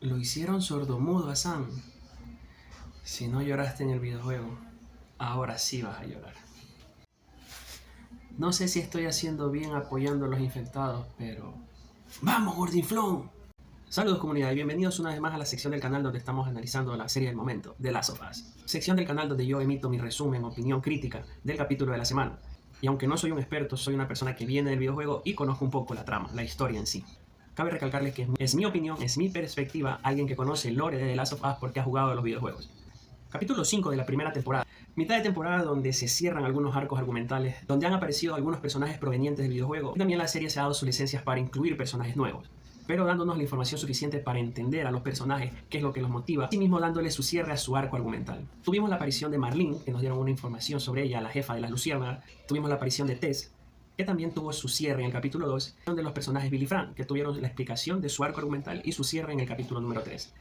Lo hicieron sordomudo a Sam. Si no lloraste en el videojuego, ahora sí vas a llorar. No sé si estoy haciendo bien apoyando a los infectados, pero... ¡Vamos, Gordinflón! Saludos comunidad y bienvenidos una vez más a la sección del canal donde estamos analizando la serie del momento, The Last of Us. Sección del canal donde yo emito mi resumen, opinión crítica del capítulo de la semana. Y aunque no soy un experto, soy una persona que viene del videojuego y conozco un poco la trama, la historia en sí. Cabe recalcarles que es mi opinión, es mi perspectiva, alguien que conoce el lore de The Last of Us porque ha jugado a los videojuegos. Capítulo 5 de la primera temporada. Mitad de temporada donde se cierran algunos arcos argumentales, donde han aparecido algunos personajes provenientes del videojuego, y también la serie se ha dado sus licencias para incluir personajes nuevos, pero dándonos la información suficiente para entender a los personajes, qué es lo que los motiva, y mismo dándole su cierre a su arco argumental. Tuvimos la aparición de Marlene, que nos dieron una información sobre ella, la jefa de las Luciérnagas. Tuvimos la aparición de Tess, que también tuvo su cierre en el capítulo 2, donde los personajes Bill y Frank, que tuvieron la explicación de su arco argumental y su cierre en el capítulo número 3.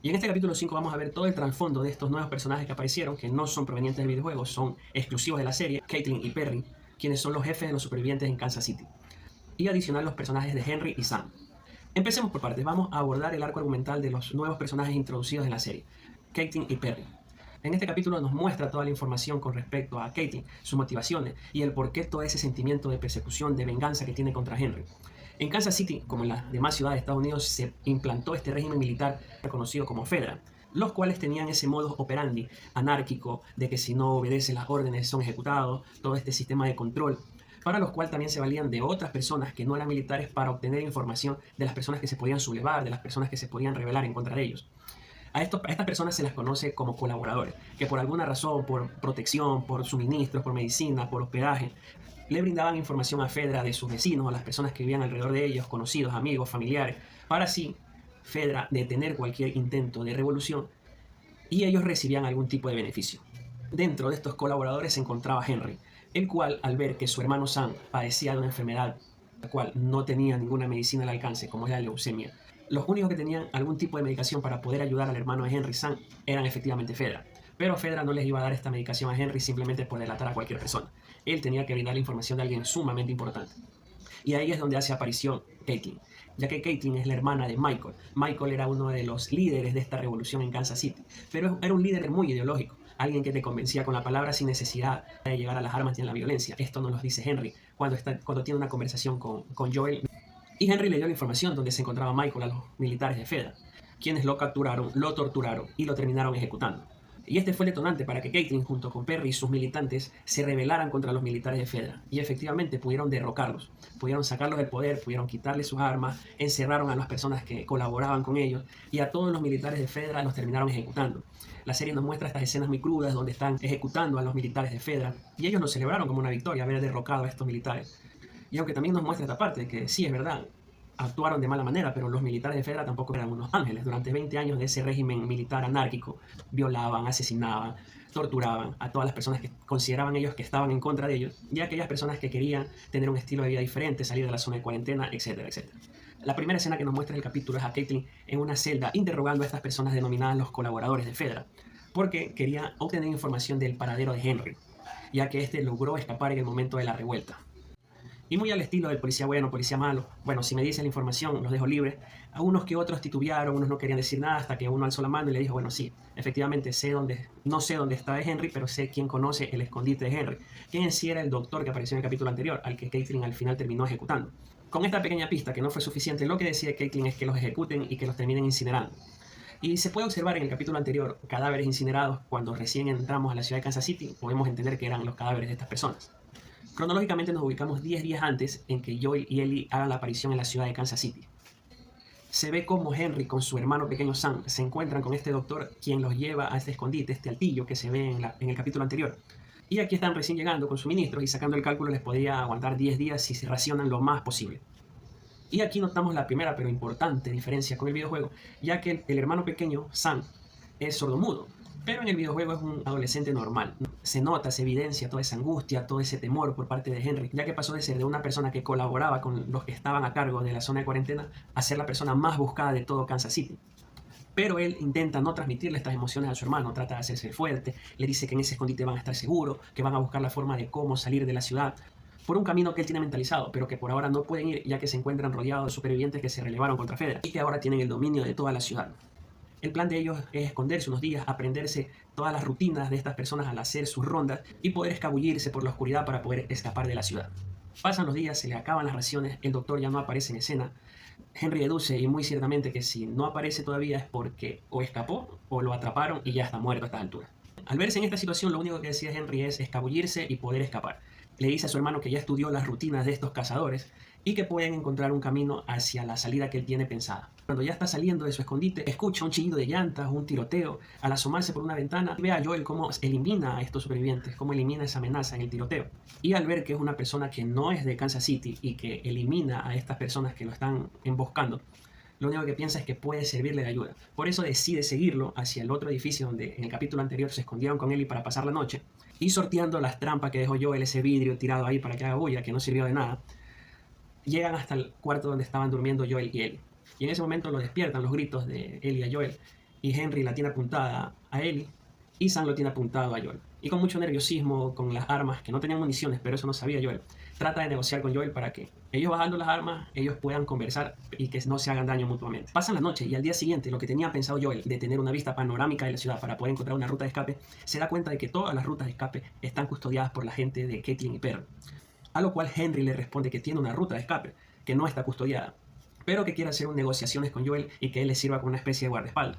Y en este capítulo 5 vamos a ver todo el trasfondo de estos nuevos personajes que aparecieron, que no son provenientes del videojuego, son exclusivos de la serie, Caitlin y Perry, quienes son los jefes de los supervivientes en Kansas City. Y adicional los personajes de Henry y Sam. Empecemos por partes, vamos a abordar el arco argumental de los nuevos personajes introducidos en la serie, Caitlin y Perry. En este capítulo nos muestra toda la información con respecto a Caitlin, sus motivaciones y el porqué todo ese sentimiento de persecución, de venganza que tiene contra Henry. En Kansas City, como en las demás ciudades de Estados Unidos, se implantó este régimen militar reconocido como Fedra, los cuales tenían ese modus operandi anárquico de que si no obedecen las órdenes son ejecutados, todo este sistema de control, para los cuales también se valían de otras personas que no eran militares para obtener información de las personas que se podían sublevar, de las personas que se podían rebelar en contra de ellos. A estas personas se las conoce como colaboradores, que por alguna razón, por protección, por suministros, por medicina, por hospedaje, le brindaban información a Fedra de sus vecinos, a las personas que vivían alrededor de ellos, conocidos, amigos, familiares, para así Fedra detener cualquier intento de revolución y ellos recibían algún tipo de beneficio. Dentro de estos colaboradores se encontraba Henry, el cual, al ver que su hermano Sam padecía de una enfermedad la cual no tenía ninguna medicina al alcance, como es la leucemia, los únicos que tenían algún tipo de medicación para poder ayudar al hermano de Henry, Sam, eran efectivamente Fedra. Pero Fedra no les iba a dar esta medicación a Henry simplemente por delatar a cualquier persona. Él tenía que brindar la información de alguien sumamente importante. Y ahí es donde hace aparición Caitlin, ya que Caitlin es la hermana de Michael. Michael era uno de los líderes de esta revolución en Kansas City, pero era un líder muy ideológico, alguien que te convencía con la palabra sin necesidad de llegar a las armas y a la violencia. Esto nos lo dice Henry cuando tiene una conversación con Joel. Y Henry le dio la información donde se encontraba Michael a los militares de Fedra, quienes lo capturaron, lo torturaron y lo terminaron ejecutando. Y este fue el detonante para que Caitlin, junto con Perry y sus militantes, se rebelaran contra los militares de Fedra. Y efectivamente pudieron derrocarlos, pudieron sacarlos del poder, pudieron quitarles sus armas, encerraron a las personas que colaboraban con ellos y a todos los militares de Fedra los terminaron ejecutando. La serie nos muestra estas escenas muy crudas donde están ejecutando a los militares de Fedra y ellos lo celebraron como una victoria, haber derrocado a estos militares. Y aunque también nos muestra esta parte, que sí es verdad, actuaron de mala manera, pero los militares de Fedra tampoco eran unos ángeles. Durante 20 años de ese régimen militar anárquico, violaban, asesinaban, torturaban a todas las personas que consideraban ellos que estaban en contra de ellos, y a aquellas personas que querían tener un estilo de vida diferente, salir de la zona de cuarentena, etcétera, etcétera. La primera escena que nos muestra el capítulo es a Caitlin en una celda interrogando a estas personas denominadas los colaboradores de Fedra, porque quería obtener información del paradero de Henry, ya que este logró escapar en el momento de la revuelta. Y muy al estilo del policía bueno, policía malo. Bueno, si me dicen la información, los dejo libres. A unos que otros titubearon, unos no querían decir nada, hasta que uno alzó la mano y le dijo, bueno, sí, efectivamente no sé dónde está Henry, pero sé quién conoce el escondite de Henry. Quién en sí era el doctor que apareció en el capítulo anterior, al que Caitlin al final terminó ejecutando. Con esta pequeña pista, que no fue suficiente, lo que decide Caitlin es que los ejecuten y que los terminen incinerando. Y se puede observar en el capítulo anterior cadáveres incinerados. Cuando recién entramos a la ciudad de Kansas City, podemos entender que eran los cadáveres de estas personas. Cronológicamente nos ubicamos 10 días antes en que Joel y Ellie hagan la aparición en la ciudad de Kansas City. Se ve como Henry con su hermano pequeño Sam se encuentran con este doctor, quien los lleva a este escondite, este altillo que se ve en el capítulo anterior. Y aquí están recién llegando con suministros y sacando el cálculo les podría aguantar 10 días si se racionan lo más posible. Y aquí notamos la primera pero importante diferencia con el videojuego, ya que el hermano pequeño, Sam, es sordomudo. Pero en el videojuego es un adolescente normal. Se nota, se evidencia toda esa angustia, todo ese temor por parte de Henry, ya que pasó de ser de una persona que colaboraba con los que estaban a cargo de la zona de cuarentena a ser la persona más buscada de todo Kansas City. Pero él intenta no transmitirle estas emociones a su hermano, trata de hacerse fuerte, le dice que en ese escondite van a estar seguros, que van a buscar la forma de cómo salir de la ciudad, por un camino que él tiene mentalizado, pero que por ahora no pueden ir ya que se encuentran rodeados de supervivientes que se relevaron contra Fedra y que ahora tienen el dominio de toda la ciudad. El plan de ellos es esconderse unos días, aprenderse todas las rutinas de estas personas al hacer sus rondas y poder escabullirse por la oscuridad para poder escapar de la ciudad. Pasan los días, se le acaban las raciones, el doctor ya no aparece en escena. Henry deduce, y muy ciertamente, que si no aparece todavía es porque o escapó o lo atraparon y ya está muerto a esta altura. Al verse en esta situación, lo único que decide Henry es escabullirse y poder escapar. Le dice a su hermano que ya estudió las rutinas de estos cazadores y que pueden encontrar un camino hacia la salida que él tiene pensada. Cuando ya está saliendo de su escondite, escucha un chillido de llantas, un tiroteo. Al asomarse por una ventana, ve a Joel cómo elimina a estos supervivientes, cómo elimina esa amenaza en el tiroteo. Y al ver que es una persona que no es de Kansas City y que elimina a estas personas que lo están emboscando, lo único que piensa es que puede servirle de ayuda. Por eso decide seguirlo hacia el otro edificio donde en el capítulo anterior se escondieron con Ellie para pasar la noche. Y sorteando las trampas que dejó Joel, ese vidrio tirado ahí para que haga bulla, que no sirvió de nada, llegan hasta el cuarto donde estaban durmiendo Joel y Ellie. Y en ese momento lo despiertan los gritos de Ellie a Joel. Y Henry la tiene apuntada a Ellie y Sam lo tiene apuntado a Joel. Y con mucho nerviosismo, con las armas, que no tenían municiones, pero eso no sabía Joel, trata de negociar con Joel para que ellos bajando las armas, ellos puedan conversar y que no se hagan daño mutuamente. Pasan la noche y al día siguiente lo que tenía pensado Joel de tener una vista panorámica de la ciudad para poder encontrar una ruta de escape, se da cuenta de que todas las rutas de escape están custodiadas por la gente de Caitlin y Perry. A lo cual Henry le responde que tiene una ruta de escape, que no está custodiada, pero que quiere hacer negociaciones con Joel y que él le sirva como una especie de guardaespaldas.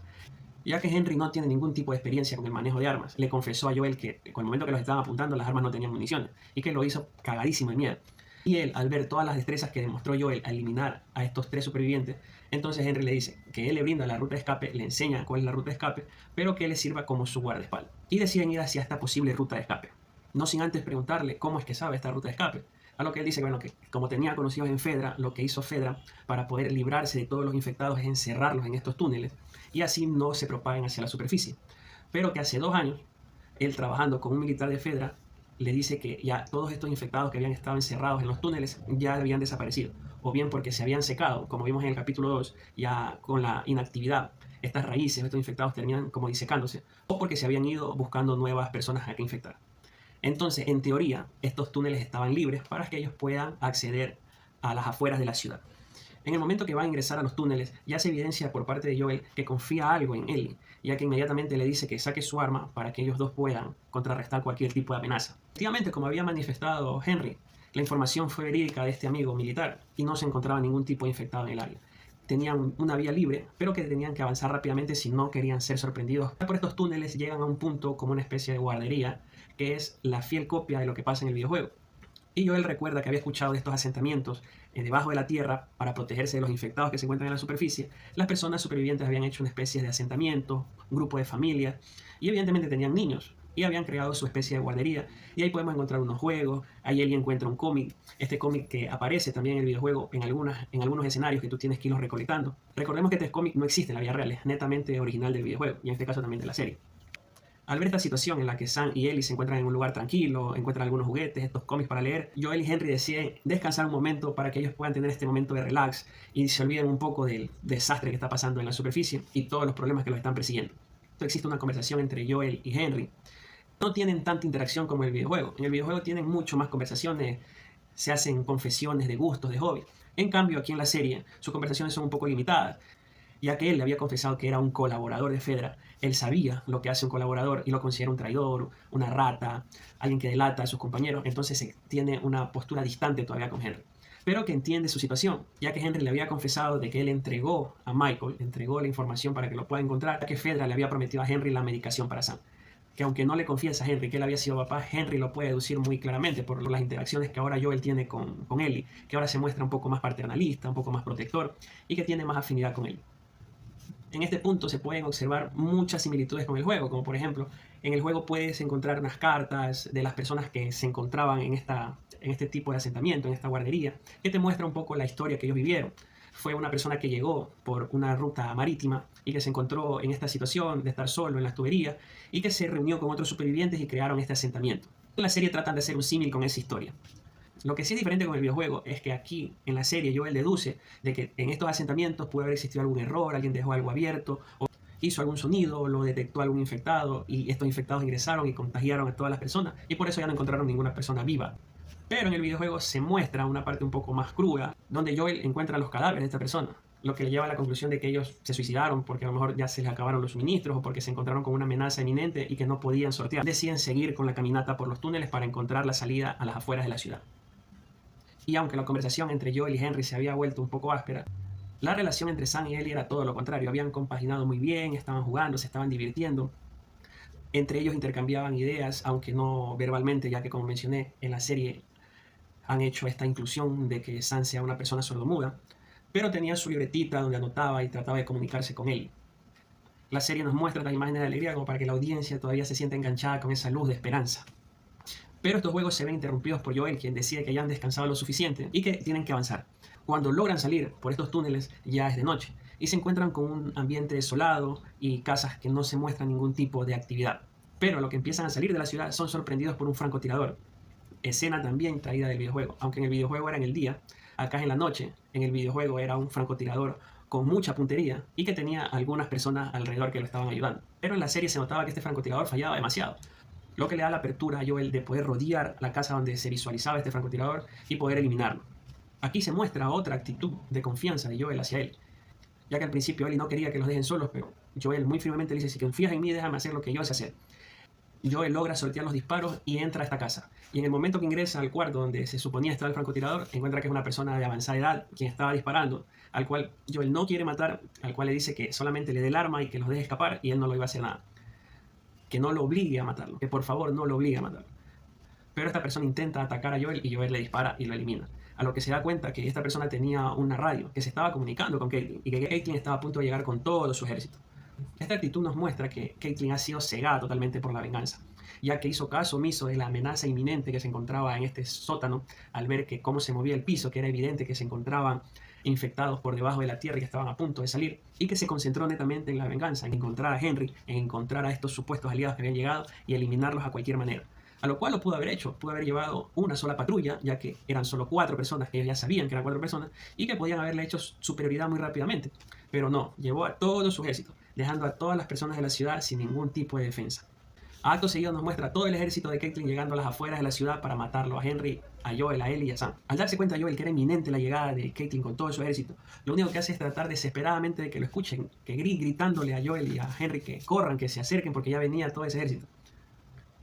Ya que Henry no tiene ningún tipo de experiencia con el manejo de armas, le confesó a Joel que con el momento que los estaban apuntando las armas no tenían municiones y que lo hizo cagadísimo de miedo. Y él, al ver todas las destrezas que demostró Joel al eliminar a estos 3 supervivientes, entonces Henry le dice que él le brinda la ruta de escape, le enseña cuál es la ruta de escape, pero que él le sirva como su guardaespaldas. Y deciden ir hacia esta posible ruta de escape, no sin antes preguntarle cómo es que sabe esta ruta de escape. A lo que él dice que, bueno, que como tenía conocidos en Fedra, lo que hizo Fedra para poder librarse de todos los infectados es encerrarlos en estos túneles y así no se propaguen hacia la superficie. Pero que hace 2 años, él trabajando con un militar de Fedra, le dice que ya todos estos infectados que habían estado encerrados en los túneles ya habían desaparecido. O bien porque se habían secado, como vimos en el capítulo 2, ya con la inactividad. Estas raíces, estos infectados terminan como disecándose. O porque se habían ido buscando nuevas personas a que infectar. Entonces, en teoría, estos túneles estaban libres para que ellos puedan acceder a las afueras de la ciudad. En el momento que va a ingresar a los túneles, ya se evidencia por parte de Joel que confía algo en Ellie, ya que inmediatamente le dice que saque su arma para que ellos dos puedan contrarrestar cualquier tipo de amenaza. Efectivamente, como había manifestado Henry, la información fue verídica de este amigo militar y no se encontraba ningún tipo de infectado en el área. Tenían una vía libre, pero que tenían que avanzar rápidamente si no querían ser sorprendidos. Por estos túneles llegan a un punto como una especie de guardería, que es la fiel copia de lo que pasa en el videojuego. Y Joel recuerda que había escuchado de estos asentamientos debajo de la tierra para protegerse de los infectados que se encuentran en la superficie. Las personas supervivientes habían hecho una especie de asentamiento, un grupo de familias, y evidentemente tenían niños, y habían creado su especie de guardería. Y ahí podemos encontrar unos juegos, ahí alguien encuentra un cómic, este cómic que aparece también en el videojuego en algunos escenarios que tú tienes que irlos recolectando. Recordemos que este cómic no existe en la vida real, es netamente original del videojuego, y en este caso también de la serie. Al ver esta situación en la que Sam y Ellie se encuentran en un lugar tranquilo, encuentran algunos juguetes, estos cómics para leer, Joel y Henry deciden descansar un momento para que ellos puedan tener este momento de relax y se olviden un poco del desastre que está pasando en la superficie y todos los problemas que los están persiguiendo. Entonces existe una conversación entre Joel y Henry. No tienen tanta interacción como en el videojuego. En el videojuego tienen mucho más conversaciones, se hacen confesiones de gustos, de hobbies. En cambio, aquí en la serie, sus conversaciones son un poco limitadas, ya que él le había confesado que era un colaborador de Fedra. Él sabía lo que hace un colaborador y lo considera un traidor, una rata, alguien que delata a sus compañeros. Entonces tiene una postura distante todavía con Henry, pero que entiende su situación, ya que Henry le había confesado de que él entregó a Michael, entregó la información para que lo pueda encontrar, ya que Fedra le había prometido a Henry la medicación para Sam. Que aunque no le confiesa a Henry que él había sido papá, Henry lo puede deducir muy claramente por las interacciones que ahora Joel tiene con Ellie, que ahora se muestra un poco más paternalista, un poco más protector y que tiene más afinidad con él. En este punto se pueden observar muchas similitudes con el juego, como por ejemplo, en el juego puedes encontrar unas cartas de las personas que se encontraban en este tipo de asentamiento, en esta guardería, que te muestra un poco la historia que ellos vivieron. Fue una persona que llegó por una ruta marítima y que se encontró en esta situación de estar solo en las tuberías y que se reunió con otros supervivientes y crearon este asentamiento. En la serie tratan de hacer un símil con esa historia. Lo que sí es diferente con el videojuego es que aquí, en la serie, Joel deduce de que en estos asentamientos puede haber existido algún error, alguien dejó algo abierto, o hizo algún sonido, o lo detectó algún infectado, y estos infectados ingresaron y contagiaron a todas las personas, y por eso ya no encontraron ninguna persona viva. Pero en el videojuego se muestra una parte un poco más cruda, donde Joel encuentra los cadáveres de esta persona. lo que le lleva a la conclusión de que ellos se suicidaron porque a lo mejor ya se les acabaron los suministros o porque se encontraron con una amenaza inminente y que no podían sortear. Deciden seguir con la caminata por los túneles para encontrar la salida a las afueras de la ciudad. Y aunque la conversación entre Joel y Henry se había vuelto un poco áspera, la relación entre Sam y Ellie era todo lo contrario. Habían compaginado muy bien, estaban jugando, se estaban divirtiendo. Entre ellos intercambiaban ideas, aunque no verbalmente, ya que como mencioné en la serie han hecho esta inclusión de que Sam sea una persona sordomuda, pero tenía su libretita donde anotaba y trataba de comunicarse con Ellie. La serie nos muestra las imágenes de alegría como para que la audiencia todavía se sienta enganchada con esa luz de esperanza. Pero estos juegos se ven interrumpidos por Joel, quien decide que ya han descansado lo suficiente y que tienen que avanzar. Cuando logran salir por estos túneles ya es de noche y se encuentran con un ambiente desolado y casas que no se muestran ningún tipo de actividad. Pero a lo que empiezan a salir de la ciudad son sorprendidos por un francotirador. Escena también traída del videojuego. Aunque en el videojuego era en el día, acá es en la noche. En el videojuego era un francotirador con mucha puntería y que tenía algunas personas alrededor que lo estaban ayudando. Pero en la serie se notaba que este francotirador fallaba demasiado, lo que le da la apertura a Joel de poder rodear la casa donde se visualizaba este francotirador y poder eliminarlo. Aquí se muestra otra actitud de confianza de Joel hacia él, ya que al principio Ellie no quería que los dejen solos, pero Joel muy firmemente le dice: si confías en mí, déjame hacer lo que yo sé hacer. Joel logra sortear los disparos y entra a esta casa. Y en el momento que ingresa al cuarto donde se suponía estaba el francotirador, encuentra que es una persona de avanzada edad quien estaba disparando, al cual Joel no quiere matar, al cual le dice que solamente le dé el arma y que los deje escapar, y él no lo iba a hacer nada. Que no lo obligue a matarlo, que por favor no lo obligue a matarlo. Pero esta persona intenta atacar a Joel y Joel le dispara y lo elimina. A lo que se da cuenta que esta persona tenía una radio, que se estaba comunicando con Caitlyn y que Caitlyn estaba a punto de llegar con todo su ejército. Esta actitud nos muestra que Caitlyn ha sido cegada totalmente por la venganza, ya que hizo caso omiso de la amenaza inminente que se encontraba en este sótano al ver que cómo se movía el piso, que era evidente que se encontraban infectados por debajo de la tierra y que estaban a punto de salir, y que se concentró netamente en la venganza, en encontrar a Henry, en encontrar a estos supuestos aliados que habían llegado y eliminarlos a cualquier manera. A lo cual lo pudo haber hecho, pudo haber llevado una sola patrulla, ya que eran solo 4 personas, que ellos ya sabían que eran 4 personas, y que podían haberle hecho superioridad muy rápidamente. Pero no, llevó a todo su ejército, dejando a todas las personas de la ciudad sin ningún tipo de defensa. Acto seguido nos muestra todo el ejército de Caitlyn llegando a las afueras de la ciudad para matarlo a Henry, a Joel, a Ellie y a Sam. Al darse cuenta Joel que era inminente la llegada de Caitlyn con todo su ejército, lo único que hace es tratar desesperadamente de que lo escuchen, que gritándole a Joel y a Henry que corran, que se acerquen porque ya venía todo ese ejército.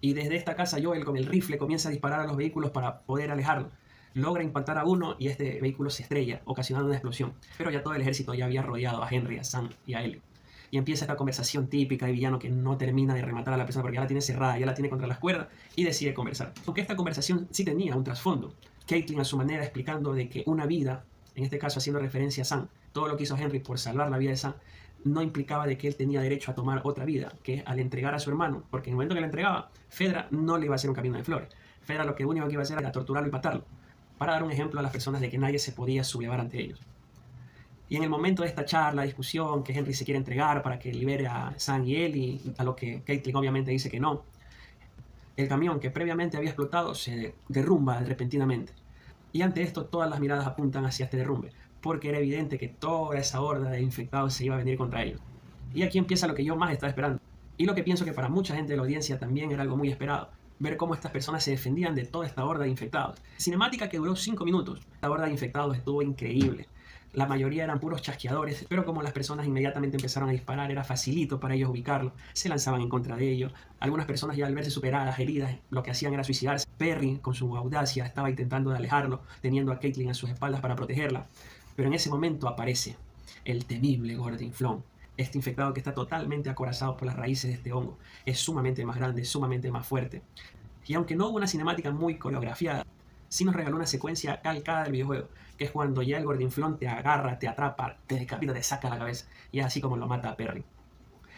Y desde esta casa Joel con el rifle comienza a disparar a los vehículos para poder alejarlo. Logra impactar a uno y este vehículo se estrella, ocasionando una explosión. Pero ya todo el ejército ya había rodeado a Henry, a Sam y a Ellie. Y empieza esta conversación típica de villano que no termina de rematar a la persona porque ya la tiene cerrada, ya la tiene contra las cuerdas y decide conversar. Aunque esta conversación sí tenía un trasfondo. Caitlyn a su manera explicando de que una vida, en este caso haciendo referencia a Sam, todo lo que hizo Henry por salvar la vida de Sam, no implicaba de que él tenía derecho a tomar otra vida, que al entregar a su hermano, porque en el momento que le entregaba, Fedra no le iba a hacer un camino de flores. Fedra lo único que iba a hacer era torturarlo y matarlo, para dar un ejemplo a las personas de que nadie se podía sublevar ante ellos. Y en el momento de esta charla, discusión, que Henry se quiere entregar para que libere a Sam y Ellie, a lo que Caitlyn obviamente dice que no, el camión que previamente había explotado se derrumba repentinamente. Y ante esto todas las miradas apuntan hacia este derrumbe, porque era evidente que toda esa horda de infectados se iba a venir contra ellos. Y aquí empieza lo que yo más estaba esperando. Y lo que pienso que para mucha gente de la audiencia también era algo muy esperado. Ver cómo estas personas se defendían de toda esta horda de infectados. Cinemática que duró 5 minutos. La horda de infectados estuvo increíble. La mayoría eran puros chasqueadores, pero como las personas inmediatamente empezaron a disparar, era facilito para ellos ubicarlo. Se lanzaban en contra de ellos. Algunas personas ya al verse superadas, heridas, lo que hacían era suicidarse. Perry, con su audacia, estaba intentando de alejarlo, teniendo a Caitlyn a sus espaldas para protegerla. Pero en ese momento aparece el temible Gordinflón. Este infectado que está totalmente acorazado por las raíces de este hongo. Es sumamente más grande, sumamente más fuerte. Y aunque no hubo una cinemática muy coreografiada, sí nos regaló una secuencia calcada del videojuego, que es cuando ya el Gordinflón te agarra, te atrapa, te decapita, te saca la cabeza, y es así como lo mata a Perry.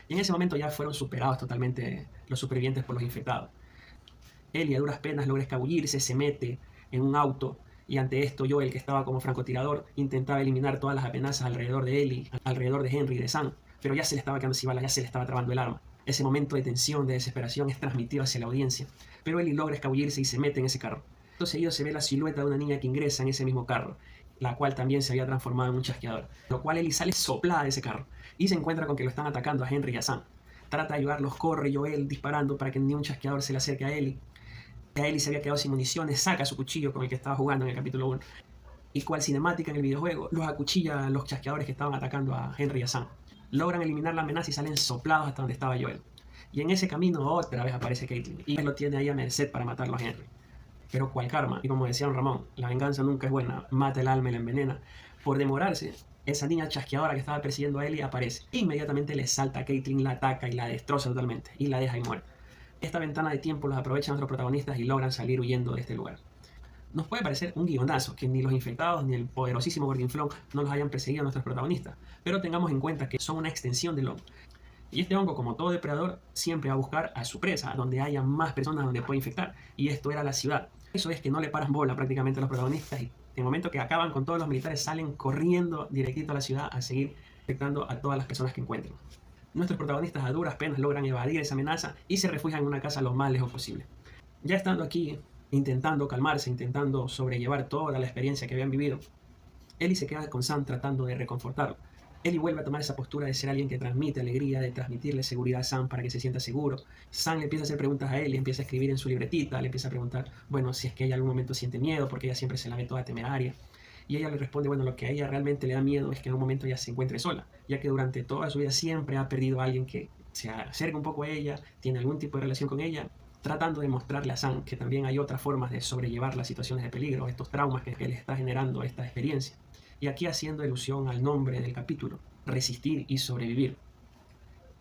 Y en ese momento ya fueron superados totalmente los supervivientes por los infectados. Ellie a duras penas logra escabullirse, se mete en un auto, y ante esto Joel, que estaba como francotirador, intentaba eliminar todas las amenazas alrededor de Ellie, alrededor de Henry y de Sam, pero ya se le estaba quedando sin balas, ya se le estaba trabando el arma. Ese momento de tensión, de desesperación es transmitido hacia la audiencia, pero Ellie logra escabullirse y se mete en ese carro. Seguido se ve la silueta de una niña que ingresa en ese mismo carro, la cual también se había transformado en un chasqueador, lo cual Ellie sale soplada de ese carro y se encuentra con que lo están atacando a Henry y a Sam. Trata de ayudarlos, corre Joel disparando para que ni un chasqueador se le acerque a Ellie. A Ellie se había quedado sin municiones, saca su cuchillo con el que estaba jugando en el capítulo 1 y cual cinemática en el videojuego, los acuchilla a los chasqueadores que estaban atacando a Henry y a Sam. Logran eliminar la amenaza y salen soplados hasta donde estaba Joel. Y en ese camino otra vez aparece Caitlin y él lo tiene ahí a merced para matarlo a Henry. Pero cual karma, y como decía don Ramón, la venganza nunca es buena, mata el alma y la envenena. Por demorarse, esa niña chasqueadora que estaba persiguiendo a Ellie aparece. Inmediatamente le salta a Caitlin, la ataca y la destroza totalmente, y la deja ahí muerta. Esta ventana de tiempo los aprovechan nuestros protagonistas y logran salir huyendo de este lugar. Nos puede parecer un guionazo que ni los infectados ni el poderosísimo Gordinflón no los hayan perseguido a nuestros protagonistas, pero tengamos en cuenta que son una extensión del hongo. Y este hongo, como todo depredador, siempre va a buscar a su presa, donde haya más personas donde puede infectar, y esto era la ciudad. Eso es que no le paran bola prácticamente a los protagonistas, y en el momento que acaban con todos los militares salen corriendo directito a la ciudad a seguir infectando a todas las personas que encuentren. Nuestros protagonistas a duras penas logran evadir esa amenaza y se refugian en una casa lo más lejos posible. Ya estando aquí, intentando calmarse, intentando sobrellevar toda la experiencia que habían vivido, Ellie se queda con Sam tratando de reconfortarlo. Ellie vuelve a tomar esa postura de ser alguien que transmite alegría, de transmitirle seguridad a Sam para que se sienta seguro. Sam le empieza a hacer preguntas a Ellie, empieza a escribir en su libretita, le empieza a preguntar, bueno, si es que ella en algún momento siente miedo, porque ella siempre se la ve toda temeraria. Y ella le responde, bueno, lo que a ella realmente le da miedo es que en un momento ella se encuentre sola, ya que durante toda su vida siempre ha perdido a alguien que se acerca un poco a ella, tiene algún tipo de relación con ella, tratando de mostrarle a Sam que también hay otras formas de sobrellevar las situaciones de peligro, estos traumas que le está generando esta experiencia. Y aquí haciendo alusión al nombre del capítulo, resistir y sobrevivir.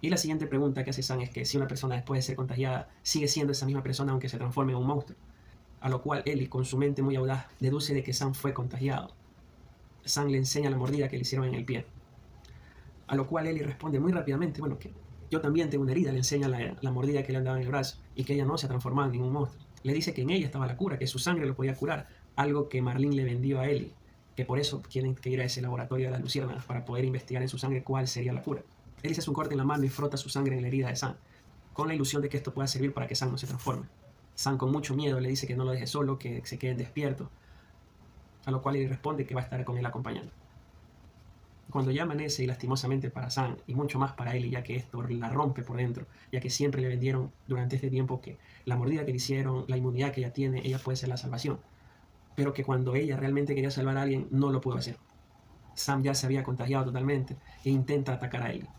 Y la siguiente pregunta que hace Sam es que si una persona después de ser contagiada sigue siendo esa misma persona aunque se transforme en un monstruo. A lo cual Ellie, con su mente muy audaz, deduce de que Sam fue contagiado. Sam le enseña la mordida que le hicieron en el pie. A lo cual Ellie responde muy rápidamente, bueno, que yo también tengo una herida, le enseña la mordida que le han dado en el brazo y que ella no se ha transformado en ningún monstruo. Le dice que en ella estaba la cura, que su sangre lo podía curar, algo que Marlene le vendió a Ellie, que por eso tienen que ir a ese laboratorio de las luciérnagas para poder investigar en su sangre cuál sería la cura. Ellie se hace un corte en la mano y frota su sangre en la herida de Sam, con la ilusión de que esto pueda servir para que Sam no se transforme. Sam con mucho miedo le dice que no lo deje solo, que se queden despiertos, a lo cual Ellie responde que va a estar con él acompañando. Cuando ya amanece y lastimosamente para Sam y mucho más para Ellie, ya que esto la rompe por dentro, ya que siempre le vendieron durante este tiempo que la mordida que le hicieron, la inmunidad que ella tiene, ella puede ser la salvación, pero que cuando ella realmente quería salvar a alguien no lo pudo hacer. Sam ya se había contagiado totalmente e intenta atacar a Ellie.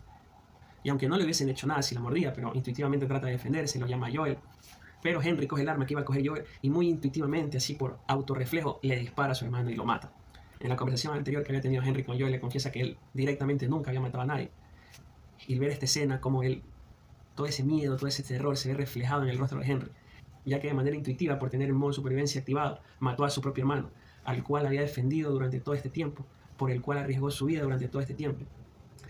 Y aunque no le hubiesen hecho nada si la mordía, pero intuitivamente trata de defenderse, lo llama Joel. Pero Henry coge el arma que iba a coger Joel y muy intuitivamente, así por autorreflejo, le dispara a su hermano y lo mata. En la conversación anterior que había tenido Henry con Joel, le confiesa que él directamente nunca había matado a nadie. Y ver esta escena, como él, todo ese miedo, todo ese terror se ve reflejado en el rostro de Henry, ya que de manera intuitiva, por tener el modo de supervivencia activado, mató a su propio hermano, al cual había defendido durante todo este tiempo, por el cual arriesgó su vida durante todo este tiempo.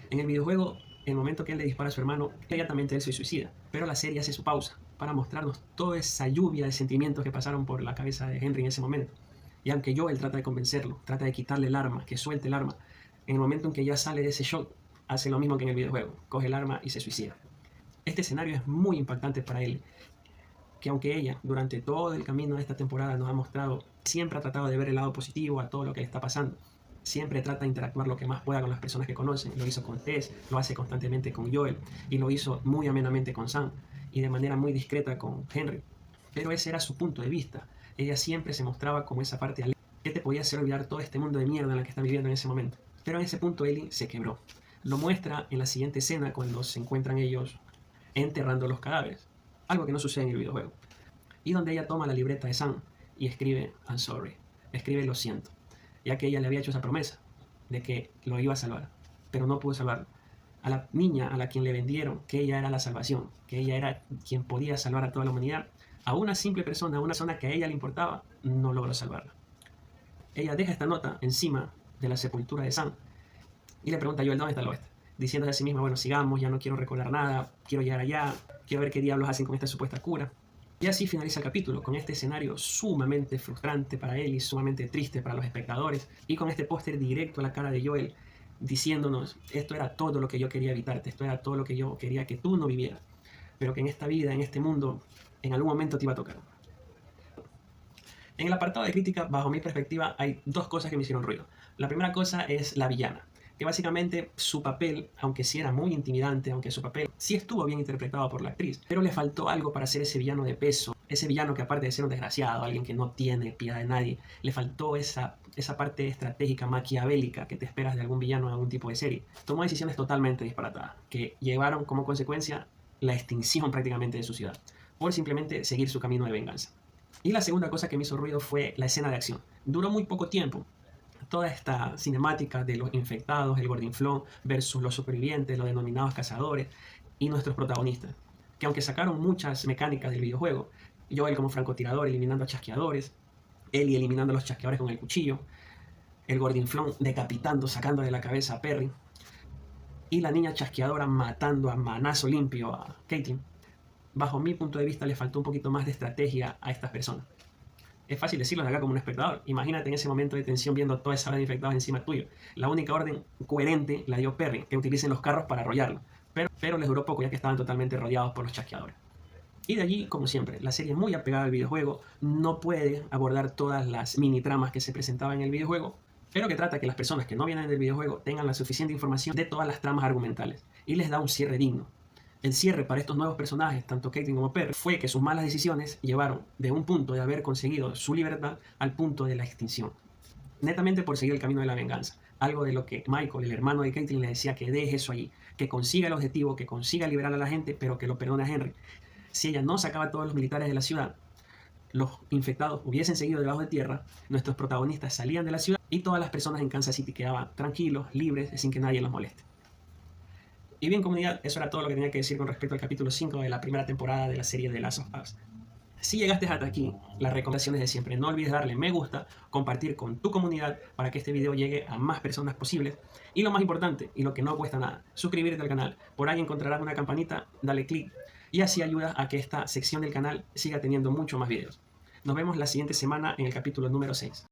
En el videojuego, en el momento que él le dispara a su hermano, inmediatamente él se suicida, pero la serie hace su pausa para mostrarnos toda esa lluvia de sentimientos que pasaron por la cabeza de Henry en ese momento. Y aunque Joel trata de convencerlo, trata de quitarle el arma, que suelte el arma, en el momento en que ya sale de ese shock, hace lo mismo que en el videojuego, coge el arma y se suicida. Este escenario es muy impactante para él, que aunque ella durante todo el camino de esta temporada nos ha mostrado, siempre ha tratado de ver el lado positivo a todo lo que le está pasando. Siempre trata de interactuar lo que más pueda con las personas que conocen. Lo hizo con Tess, lo hace constantemente con Joel y lo hizo muy amenamente con Sam y de manera muy discreta con Henry. Pero ese era su punto de vista. Ella siempre se mostraba como esa parte alegre que te podía hacer olvidar todo este mundo de mierda en la que están viviendo en ese momento. Pero en ese punto Ellie se quebró. Lo muestra en la siguiente escena cuando se encuentran ellos enterrando los cadáveres, algo que no sucede en el videojuego. Y donde ella toma la libreta de Sam y escribe I'm sorry, escribe lo siento, ya que ella le había hecho esa promesa de que lo iba a salvar, pero no pudo salvarlo. A la niña a la quien le vendieron que ella era la salvación, que ella era quien podía salvar a toda la humanidad, a una simple persona, a una persona que a ella le importaba, no logró salvarla. Ella deja esta nota encima de la sepultura de Sam y le pregunta a Joel dónde está el oeste, diciéndose a sí misma, bueno, sigamos, ya no quiero recordar nada, quiero llegar allá, quiero ver qué diablos hacen con esta supuesta cura. Y así finaliza el capítulo, con este escenario sumamente frustrante para él y sumamente triste para los espectadores, y con este póster directo a la cara de Joel, diciéndonos, esto era todo lo que yo quería evitarte, esto era todo lo que yo quería que tú no vivieras, pero que en esta vida, en este mundo, en algún momento te iba a tocar. En el apartado de crítica, bajo mi perspectiva, hay dos cosas que me hicieron ruido. La primera cosa es la villana, que básicamente su papel, aunque sí era muy intimidante, aunque su papel sí estuvo bien interpretado por la actriz, pero le faltó algo para ser ese villano de peso, Ese villano que aparte de ser un desgraciado, alguien que no tiene piedad de nadie, le faltó esa parte estratégica, maquiavélica que te esperas de algún villano en algún tipo de serie. Tomó decisiones totalmente disparatadas, que llevaron como consecuencia la extinción prácticamente de su ciudad, por simplemente seguir su camino de venganza. Y la segunda cosa que me hizo ruido fue la escena de acción. Duró muy poco tiempo. Toda esta cinemática de los infectados, el Gordinflón versus los supervivientes, los denominados cazadores y nuestros protagonistas, que aunque sacaron muchas mecánicas del videojuego, Joel como francotirador eliminando a chasqueadores, Ellie eliminando a los chasqueadores con el cuchillo, el Gordinflón decapitando, sacando de la cabeza a Perry, y la niña chasqueadora matando a manazo limpio a Caitlyn. Bajo mi punto de vista le faltó un poquito más de estrategia a estas personas. Es fácil decirlo de acá como un espectador. Imagínate en ese momento de tensión viendo toda esa hora de infectados encima tuyo. La única orden coherente la dio Perry, que utilicen los carros para arrollarlo. Pero les duró poco ya que estaban totalmente rodeados por los chasqueadores. Y de allí, como siempre, la serie es muy apegada al videojuego, no puede abordar todas las mini tramas que se presentaban en el videojuego, pero que trata que las personas que no vienen del videojuego tengan la suficiente información de todas las tramas argumentales y les da un cierre digno. El cierre para estos nuevos personajes, tanto Caitlyn como Perry, fue que sus malas decisiones llevaron de un punto de haber conseguido su libertad al punto de la extinción. Netamente por seguir el camino de la venganza. Algo de lo que Michael, el hermano de Caitlyn, le decía que deje eso allí, que consiga el objetivo, que consiga liberar a la gente, pero que lo perdone a Henry. Si ella no sacaba a todos los militares de la ciudad, los infectados hubiesen seguido debajo de tierra, nuestros protagonistas salían de la ciudad y todas las personas en Kansas City quedaban tranquilos, libres, sin que nadie los moleste. Y bien, comunidad, eso era todo lo que tenía que decir con respecto al capítulo 5 de la primera temporada de la serie de Last of Us. Si llegaste hasta aquí, las recomendaciones de siempre. No olvides darle me gusta, compartir con tu comunidad para que este video llegue a más personas posibles. Y lo más importante, y lo que no cuesta nada, suscribirte al canal. Por ahí encontrarás una campanita, dale click y así ayuda a que esta sección del canal siga teniendo mucho más videos. Nos vemos la siguiente semana en el capítulo número 6.